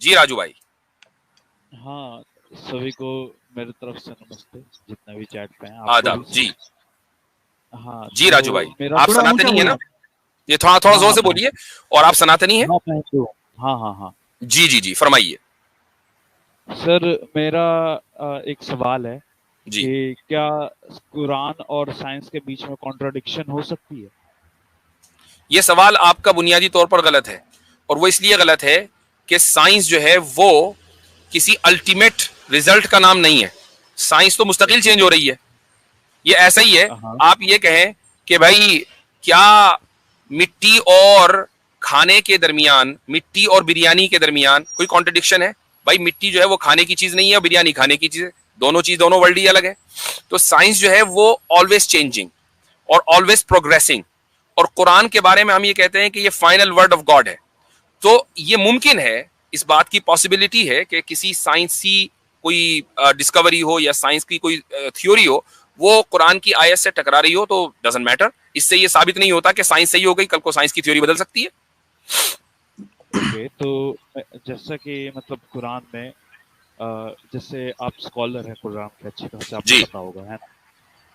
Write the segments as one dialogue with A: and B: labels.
A: जी राजू भाई।
B: हाँ, सभी को मेरी तरफ से नमस्ते, जितने भी चैट पे हैं, आपको
A: आदाब
B: भी।
A: जी।
B: हाँ,
A: जी राजू भाई,
B: मेरा
A: आप
C: थोड़ा ऊंचा
A: सनातनी है ना?
C: बोलिए।
A: ये थोड़ा थोड़ा
B: हाँ
A: जोर
B: हाँ
A: से
B: मैं
A: बोलिए। और आप सनातनी हैं?
B: हाँ मैं हिंदू हूँ। हाँ हाँ हाँ
A: जी जी जी, फरमाइए।
B: सर, मेरा एक सवाल है
A: जी,
B: कि क्या कुरान और साइंस के बीच में कॉन्ट्रडिक्शन हो सकती है?
A: ये सवाल आपका बुनियादी तौर पर गलत है। और वो इसलिए गलत है कि साइंस जो है वो किसी अल्टीमेट रिजल्ट का नाम नहीं है। साइंस तो मुस्तकिल चेंज हो रही है। ये ऐसा ही है,
B: हाँ
A: आप ये कहें कि भाई क्या मिट्टी और खाने के दरमियान, मिट्टी और बिरयानी के दरमियान कोई कॉन्ट्रडिक्शन है? भाई मिट्टी जो है वो खाने की चीज नहीं है और बिरयानी खाने की चीज है। दोनों वर्ल्ड ही अलग है। तो साइंस जो है वो ऑलवेज चेंजिंग और ऑलवेज प्रोग्रेसिंग। और कुरान के बारे में हम ये कहते हैं कि ये फाइनल वर्ड ऑफ गॉड है। तो ये मुमकिन है, इस बात की पॉसिबिलिटी है कि किसी साइंसी कोई डिस्कवरी हो या साइंस की कोई थ्योरी हो, वो कुरान की आयत से टकरा रही हो, तो डजंट मैटर। इससे ये साबित नहीं होता कि साइंस सही हो गई, कल को साइंस की थ्योरी बदल सकती है।
B: ओके, तो जैसा कि मतलब कुरान में जैसे आप स्कॉलर हैं कुरान के, अच्छी तरह से आपको
A: जी
B: पता होगा, है ना?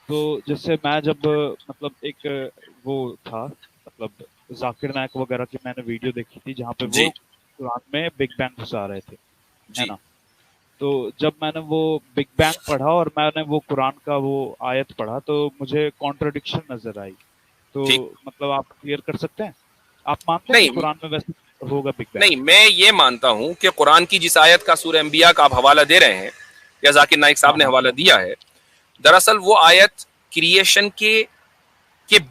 B: तो जैसे मैं जब मतलब एक वो था, मतलब जाकिर नायक वगैरह की मैंने वीडियो देखी थी जहाँ पे वो
A: जी
B: कुरान में बिग बैंग घुसा रहे थे, है
A: जी
B: ना? तो जब मैंने वो बिग बैंग पढ़ा और मैंने वो कुरान का वो आयत पढ़ा तो मुझे कॉन्ट्रडिक्शन नजर आई। तो
A: ठीक।
B: मतलब आप क्लियर कर सकते हैं? आप मानते हैं कि
A: नहीं
B: कुरान में वैसे होगा बिग बैंग?
A: नहीं, मैं ये मानता हूं कि कुरान की जिस आयत का सूरह अंबिया का आप हवाला दे रहे हैं, या जाकिर नाइक
B: हाँ
A: साहब ने
B: हाँ
A: हवाला दिया है, दरअसल वो आयत क्रिएशन के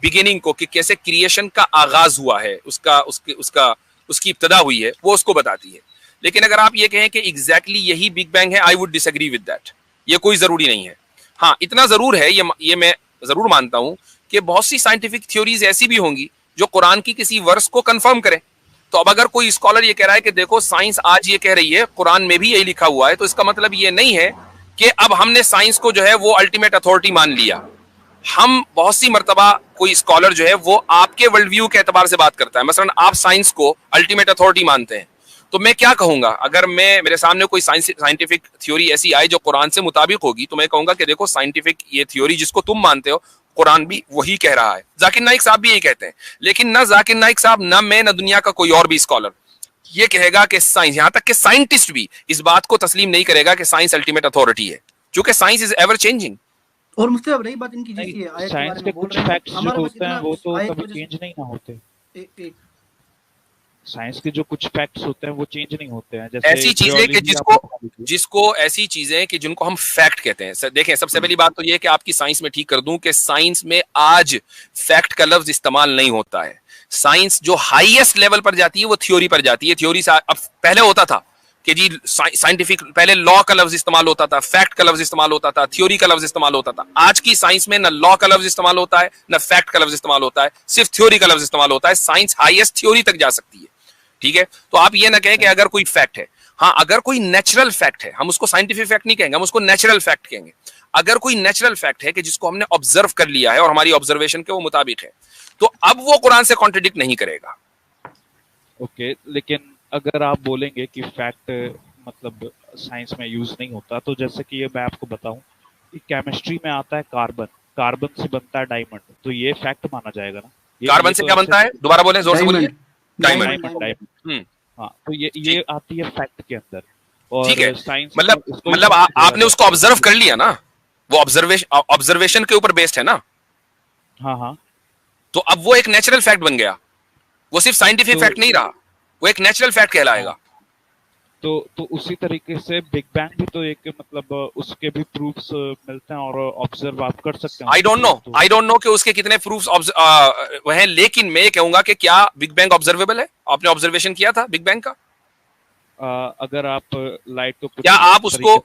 A: बिगिनिंग को, कि कैसे क्रिएशन का आगाज हुआ है, उसकी इब्तदा हुई है, वो उसको बताती है। लेकिन अगर आप ये कहें कि एग्जैक्टली यही बिग बैंग है, I would disagree with that. ये कोई जरूरी नहीं है। हाँ, इतना जरूर है, ये मैं जरूर मानता हूं कि बहुत सी साइंटिफिक थ्योरीज ऐसी भी होंगी जो कुरान की किसी वर्स को कंफर्म करें। तो अब अगर कोई स्कॉलर ये कह रहा है कि देखो साइंस आज ये कह रही है, कुरान में भी यही लिखा हुआ है, तो इसका मतलब ये नहीं है कि अब हमने साइंस को जो है वो अल्टीमेट अथॉरिटी मान लिया। हम बहुत सी मर्तबा, कोई स्कॉलर जो है वो आपके वर्ल्ड व्यू के एतबार से बात करता है। मसलन आप साइंस को अल्टीमेट अथॉरिटी मानते हैं, तो मैं क्या कहूंगा, अगर मेरे सामने कोई साइंटिफिक थ्योरी ऐसी आए जो कुरान से मुताबिक होगी, तो मैं कहूंगा कि देखो साइंटिफिक ये थ्योरी जिसको तुम मानते हो, कुरान भी वही कह रहा है। जाकिर नाइक साहब भी यही कहते हैं। लेकिन ना जाकिर नाइक साहब, ना मैं, ना दुनिया का कोई और भी स्कॉलर ये कहेगा कि साइंस, यहां तक कि साइंटिस्ट भी इस बात को तस्लीम नहीं करेगा कि साइंस अल्टीमेट अथॉरिटी है, क्योंकि साइंस इज एवर चेंजिंग।
C: और मुझसे अब रही बात इनकी,
B: नहीं,
C: जैसी आयत के
B: साइंस
C: बारे
B: के
C: में बोल
B: कुछ
C: रहे हैं,
B: फैक्ट्स जो
C: हमारे पास
B: होते हैं
C: इतना
B: वो
C: उस
B: तो
C: आयत
B: कभी
C: को
B: चेंज नहीं ना होते।
C: एक
B: साइंस के जो कुछ फैक्ट्स होते हैं वो चेंज नहीं होते हैं, जैसे
A: ऐसी चीजें कि
B: जियोलॉजी आप बता दीजिए।
A: जिसको ऐसी चीजें कि जिनको हम फैक्ट कहते हैं। देखें, सबसे पहली बात तो ये कि आपकी साइंस में ठीक कर दूं कि साइंस में आज फैक्ट का लफ्ज इस्तेमाल नहीं होता है। साइंस जो हाईएस्ट लेवल पर जाती है वो थ्योरी पर जाती है। थ्योरी से अब पहले होता था कि जी साइंटिफिक, पहले लॉ का लफ्ज इस्तेमाल होता था, फैक्ट का लफ्ज इस्तेमाल होता था, थ्योरी का लफ्ज इस्तेमाल होता था। आज की साइंस में न लॉ का लफ्ज इस्तेमाल होता है, न फैक्ट का लफ्ज इस्तेमाल होता है, सिर्फ थ्योरी का लफ्ज इस्तेमाल होता है। साइंस हाईएस्ट थ्योरी तक जा सकती है। ठीक है, तो आप ये ना कहें कि अगर कोई फैक्ट है, हाँ अगर कोई नेचुरल फैक्ट है, हम उसको साइंटिफिक फैक्ट नहीं कहेंगे, हम उसको नेचुरल फैक्ट कहेंगे। अगर कोई नेचुरल फैक्ट है कि जिसको हमने ऑब्जर्व कर लिया है और हमारी ऑब्जर्वेशन के वो मुताबिक है, तो अब वो कुरान से कॉन्ट्रडिक्ट नहीं करेगा।
B: ओके, लेकिन अगर आप बोलेंगे कि फैक्ट मतलब साइंस में यूज नहीं होता, तो जैसे कि ये मैं आपको बताऊं कि केमिस्ट्री में आता है कार्बन, कार्बन से बनता है डायमंड, तो ये फैक्ट माना जाएगा ना?
A: कार्बन से
B: तो
A: क्या बनता है, दोबारा बोलें, जोर से बोलिए। डायमंड।
B: Diamond, diamond. हाँ, तो ये
A: ठीक।
B: आती है फैक्ट के अंदर।
A: ठीक है,
B: और साइंस
A: मतलब आपने उसको ऑब्जर्व कर लिया ना, वो ऑब्जर्वेशन के ऊपर बेस्ड है ना।
B: हाँ हाँ,
A: तो अब वो एक नेचुरल फैक्ट बन गया, वो सिर्फ साइंटिफिक फैक्ट नहीं रहा, वो एक नेचुरल फैक्ट कहलाएगा।
B: तो उसी तरीके से बिग बैंग भी तो एक मतलब उसके भी प्रूफ्स मिलते हैं और ऑब्जर्व आप कर सकते हैं।
A: आई डोंट नो कि उसके कितने प्रूफ्स वह हैं, लेकिन मैं ये कहूंगा कि क्या बिग बैंग ऑब्जर्वेबल है? आपने ऑब्जर्वेशन किया था बिग बैंग का?
B: अगर आप लाइट को
A: क्या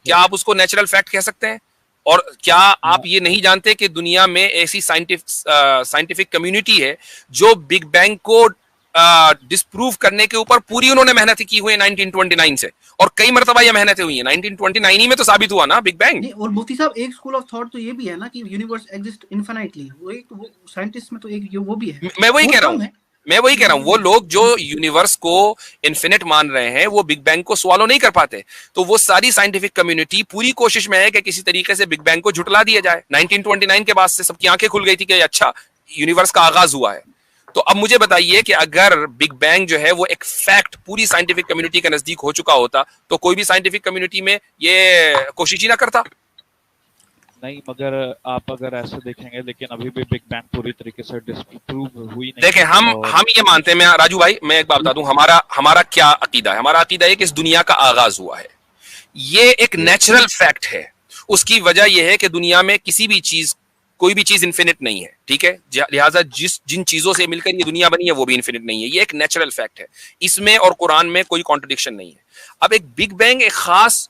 A: आप उसको नेचुरल फैक्ट कह सकते हैं? और क्या आप ये नहीं जानते कि दुनिया में ऐसी साइंटिफिक कम्युनिटी है जो बिग बैंग को डिस्प्रूव करने के ऊपर पूरी उन्होंने मेहनत की हुई है 1929 से, और कई मरतबा ये मेहनतें हुई हैं। 1929 ही में तो साबित हुआ ना बिग बैंग।
C: और मुफ्ती साहब, एक स्कूल ऑफ थॉट तो ये भी है ना कि यूनिवर्स एग्जिस्ट इनफिनाइटली, वो एक वो साइंटिस्ट में तो एक वो भी है।
A: मैं वही कह रहा हूँ, मैं वही कह रहा हूं, वो लोग जो यूनिवर्स को इन्फिनिट मान रहे हैं वो बिग बैंग को स्वॉलो नहीं कर पाते, तो वो सारी साइंटिफिक कम्युनिटी पूरी कोशिश में है कि किसी तरीके से बिग बैंग को झुटला दिया जाए। 1929 के बाद से सबकी आंखें खुल गई थी कि अच्छा यूनिवर्स का आगाज हुआ है। तो अब मुझे बताइए कि अगर बिग बैंग जो है वो एक फैक्ट पूरी साइंटिफिक कम्युनिटी के नजदीक हो चुका होता तो कोई भी साइंटिफिक कम्युनिटी में ये कोशिश ही ना करता।
B: नहीं, मगर आप अगर ऐसे देखेंगे, लेकिन अभी भी बिग बैंग पूरी तरीके से डिस्प्रूव हुई नहीं।
A: देखें, हम ये मानते हैं, मैं राजू भाई मैं एक बात बता दूं, हमारा क्या अकीदा है। हमारा अकीदा है कि इस दुनिया का आगाज हुआ है, ये एक नेचुरल फैक्ट है। उसकी वजह यह है कि दुनिया में किसी भी चीज, कोई भी चीज इन्फिनिट नहीं है, ठीक है, लिहाजा जिन चीजों से मिलकर ये दुनिया बनी है वो भी इन्फिनिट नहीं है। ये एक नेचुरल फैक्ट है, इसमें और कुरान में कोई कॉन्ट्रडिक्शन नहीं है। अब एक बिग बैंग एक खास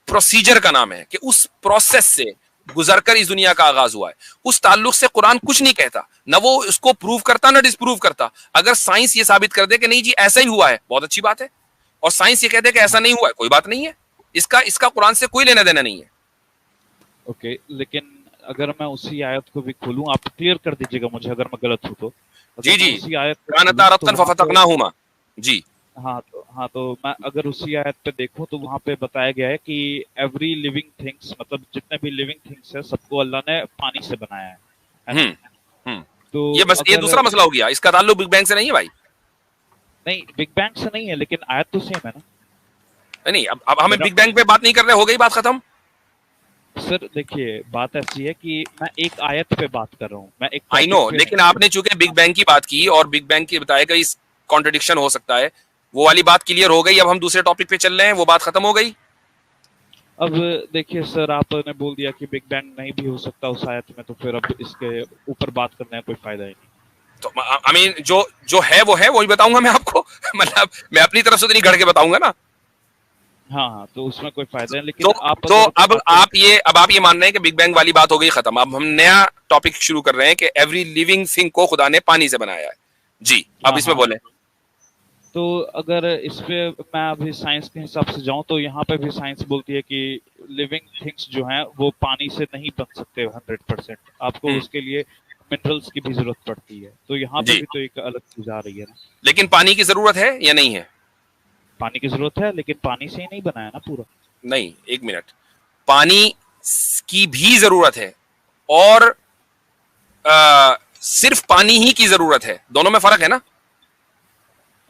A: प्रोसीजर का नाम है कि उस प्रोसेस से गुजरकर इस दुनिया का आगाज हुआ है। उस ताल्लुक से कुरान कुछ नहीं कहता, ना वो उसको प्रूव करता ना डिसप्रूव करता। अगर साइंस ये साबित कर दे कि नहीं जी ऐसा ही हुआ है, बहुत अच्छी बात है, और साइंस ये कह दे कि ऐसा नहीं हुआ है, कोई बात नहीं है। इसका कुरान से कोई लेना देना नहीं है।
B: ओके, लेकिन अगर मैं उसी आयत को भी खोलूं, आप क्लियर कर दीजिएगा मुझे अगर मैं गलत हूं तो।
A: जी जी,
B: उसी आयत
A: जी
B: हाँ, तो मैं अगर उसी आयत पे देखूं तो वहां पे बताया गया है कि एवरी लिविंग थिंग्स, मतलब जितने भी लिविंग थिंग्स है सबको अल्लाह ने पानी से बनाया है ना? तो
A: ये दूसरा मसला हो गया, इसका ताल्लुक बिग बैंग से नहीं है भाई।
B: नहीं, बिग बैंग से नहीं है, लेकिन आयत तो सेम है ना।
A: नहीं, अब हमें बिग बैंग पे बात नहीं कर रहे, हो गई बात खत्म।
B: सर देखिए, बात ऐसी है कि मैं एक आयत पे बात कर रहा हूँ, मैं एक
A: आई नो, लेकिन आपने चूंकि बिग बैंग की बात की और बिग बैंग की बताया कि इस कॉन्ट्रडिक्शन हो सकता है, वो वाली बात क्लियर हो गई। अब हम दूसरे टॉपिक पे चल रहे हैं, वो बात खत्म हो गई।
B: अब देखिए सर, आपने बोल दिया कि बिग बैंग नहीं भी हो सकता उस आयत में, तो फिर अब इसके ऊपर बात करने का कोई फायदा ही नहीं।
A: तो आई मीन जो है वो है, वही बताऊंगा मैं आपको। मतलब मैं अपनी तरफ से तो नहीं घड़ के बताऊंगा ना।
B: हाँ, तो उसमें कोई फायदा नहीं, लेकिन
A: अब आप ये मान रहे हैं कि बिग बैंग वाली बात हो गई खत्म। अब हम नया टॉपिक शुरू कर रहे हैं कि एवरी लिविंग थिंग को खुदा ने पानी से बनाया है। जी, अब इसमें बोले।
B: तो अगर इस पे मैं अभी साइंस के हिसाब से जाऊं तो यहाँ पे भी साइंस बोलती है कि लिविंग थिंग्स जो हैं वो पानी से नहीं बन सकते 100%। आपको उसके लिए मिनरल्स की भी जरूरत पड़ती है। तो यहाँ पे भी तो एक अलग चीज आ रही है ना।
A: लेकिन पानी की जरूरत है या नहीं है?
B: पानी की जरूरत है, लेकिन पानी से ही नहीं बनाया ना पूरा।
A: नहीं, एक मिनट, पानी की भी जरूरत है और सिर्फ पानी ही की जरूरत है, दोनों में फर्क है ना।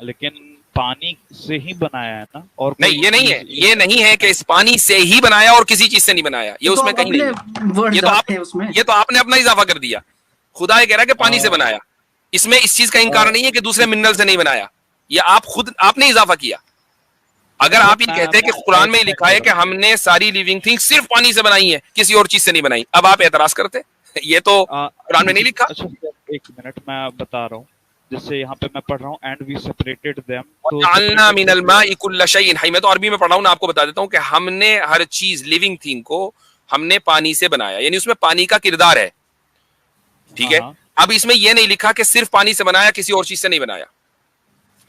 B: लेकिन पानी से ही बनाया है ना। और
A: नहीं, ये नहीं है, ये नहीं है कि इस पानी से ही बनाया और किसी चीज से नहीं बनाया, ये उसमें कहीं नहीं है। ये तो आपने अपना इजाफा कर दिया। खुदा ये कह रहा है कि पानी से बनाया, इसमें इस चीज का इंकार नहीं है कि दूसरे मिनरल से नहीं बनाया, ये आपने इजाफा किया। अगर आप ये कहते हैं कि कुरान में लिखा है कि हमने सारी लिविंग थिंग सिर्फ पानी से बनाई है, किसी और चीज से नहीं बनाई, अब आप एतराज करते ये तो कुरान में नहीं लिखा।
B: अच्छा, एक मिनट मैं बता रहा हूँ, जैसे यहाँ पे मैं पढ़ रहा हूँ, एंड वी सेपरेटेड देम
A: मिनल माई कुल्ल शैइन। मैं तो अरबी में पढ़ रहा हूँ ना, आपको बता देता हूँ कि हमने हर चीज लिविंग थिंग को हमने पानी से बनाया, यानी उसमें पानी का किरदार है, ठीक है। अब इसमें यह नहीं लिखा कि सिर्फ पानी से बनाया, किसी और चीज से नहीं बनाया,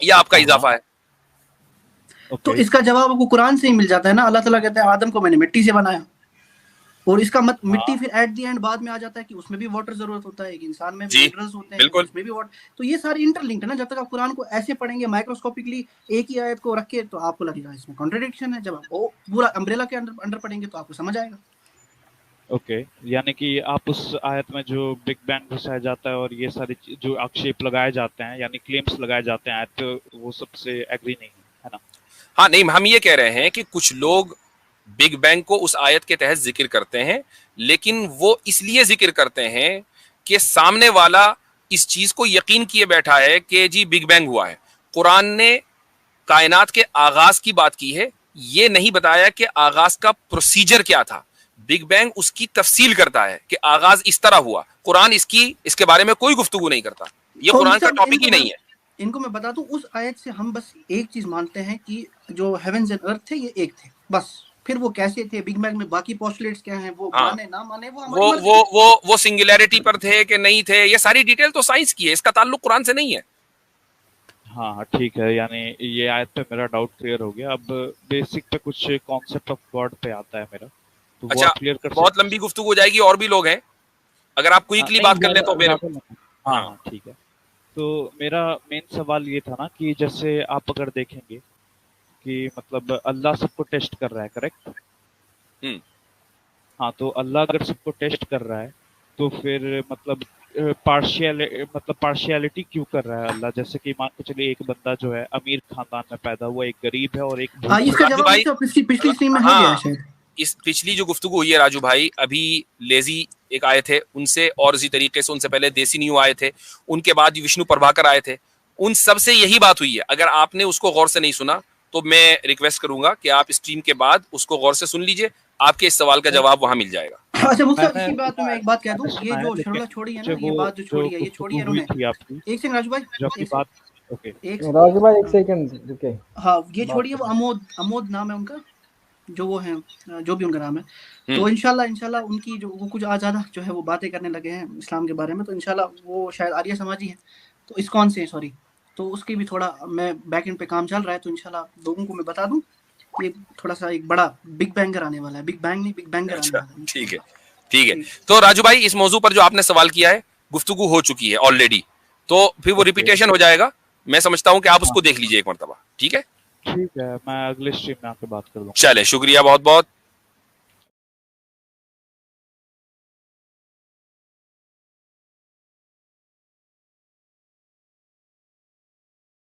A: यह आपका इजाफा है।
C: तो इसका जवाब आपको कुरान से ही मिल जाता है ना। अल्लाह ताला कहता है आदम को मैंने मिट्टी से बनाया, और इसका मिट्टी फिर एट द एंड बाद में आ जाता है कि उसमें भी वाटर जरूरत होता है, एक इंसान में भी मिनरल्स होते हैं, उसमें भी वाटर। तो ये सारे इंटरलिंक्ड है ना। जब तक आप कुरान को ऐसे पढ़ेंगे माइक्रोस्कोपिकली एक ही आयत को रख के, तो आपको लगेगा इसमें कॉन्ट्रडिक्शन है। जब आप वो पूरा अम्ब्रेला के अंडर पढ़ेंगे तो आपको समझ आएगा।
B: ओके, यानी कि आप उस आयत में जो बिग बैंग घुसाया जाता है और ये सारी जो आक्षेप लगाए जाते हैं, यानी क्लेम्स लगाए जाते हैं आयत पे, वो सबसे एग्री नहीं है ना।
A: हाँ, नहीं, हम ये कह रहे हैं कि कुछ लोग बिग बैंग को उस आयत के तहत जिक्र करते हैं, लेकिन वो इसलिए जिक्र करते हैं कि सामने वाला इस चीज को यकीन किए बैठा है कि जी बिग बैंग हुआ है। कुरान ने कायनात के आगाज की बात की है, ये नहीं बताया कि आगाज का प्रोसीजर क्या था। बिग बैंग उसकी तफसील करता है कि आगाज इस तरह हुआ। कुरान इसके बारे में कोई गुफ्तगू नहीं करता, ये कुरान का टॉपिक ही नहीं है।
C: इनको मैं बता दूं, उस आयत से हम बस एक चीज मानते हैं कि जो हेवेंस एंड अर्थ थे ये एक थे, बस। फिर वो कैसे थे बिग बैंग में, बाकी पोस्टुलेट्स क्या हैं, वो माने ना माने,
A: वो सिंगुलैरिटी पर थे कि नहीं थे, ये सारी डिटेल तो साइंस की है, इसका ताल्लुक कुरान से नहीं है।
B: हाँ ठीक है, यानी ये आयत पे मेरा डाउट क्लियर हो गया। अब बेसिक पे कुछ कॉन्सेप्ट ऑफ गॉड पे आता है मेरा, तो
A: अच्छा,
B: क्लियर कर
A: बहुत लंबी गुफ्तगू हो जाएगी, और भी लोग हैं, अगर आप क्विकली बात कर ले तो फिर।
B: हाँ ठीक है। तो मेरा मेन सवाल ये था ना कि जैसे आप अगर देखेंगे कि मतलब अल्लाह सबको टेस्ट कर रहा है, करेक्ट? हाँ, तो अल्लाह अगर सबको टेस्ट कर रहा है तो फिर मतलब पार्शियलिटी क्यों कर रहा है अल्लाह? जैसे कि मान के चलिए एक बंदा जो है अमीर खानदान में पैदा हुआ, एक गरीब है और एक
C: इसका जवाब
A: भाई
C: पिछली स्ट्रीम में हो गया शायद।
A: इस पिछली जो गुफ्तगू हुई है राजू भाई, अभी लेजी एक आए थे उनसे, और इसी तरीके से उनसे पहले देसी न्यू आए थे, उनके बाद विष्णु प्रभाकर आए थे, उन सब से यही बात हुई है। अगर आपने उसको गौर से नहीं सुना तो मैं रिक्वेस्ट करूंगा कि आप स्ट्रीम के बाद उसको गौर से सुन लीजिए, आपके इस सवाल का जवाब वहां मिल जाएगा।
C: अच्छा मुझसे इसी बात में मैं एक बात कह दूं, ये जो शर्ला छोड़ी है ना, ये बात जो छोड़ी है, ये छोड़ी है उन्होंने। एक सेकंड राजू भाई,
B: ओके
D: राजू भाई एक सेकंड रुके।
C: हाँ ये छोड़ी है, वो अमोद नाम है उनका, जो वो है, जो भी उनका नाम है। तो इंशाल्लाह उनकी जो वो कुछ आज ज्यादा जो है वो बातें करने लगे हैं इस्लाम के बारे में, तो इंशाल्लाह वो शायद आर्य समाजी है, तो इस्कॉन से सॉरी, तो उसकी भी थोड़ा मैं बैक एंड पे काम चल रहा है, तो इंशाल्लाह लोगों को मैं बता दूं ये थोड़ा सा एक बड़ा बिग बैंगर आने वाला है, बिग बैंग नहीं बिग बैंगर आने वाला है।
A: ठीक है। तो राजू भाई इस मौजू पर जो आपने सवाल किया है, गुफ्तगू हो चुकी है ऑलरेडी, तो फिर वो रिपीटेशन हो जाएगा। मैं समझता हूँ कि आप उसको देख लीजिए एक मरतबा, ठीक है?
B: ठीक है, मैं अगले स्ट्रीम में आके बात कर लूंगा।
A: चले, शुक्रिया बहुत बहुत।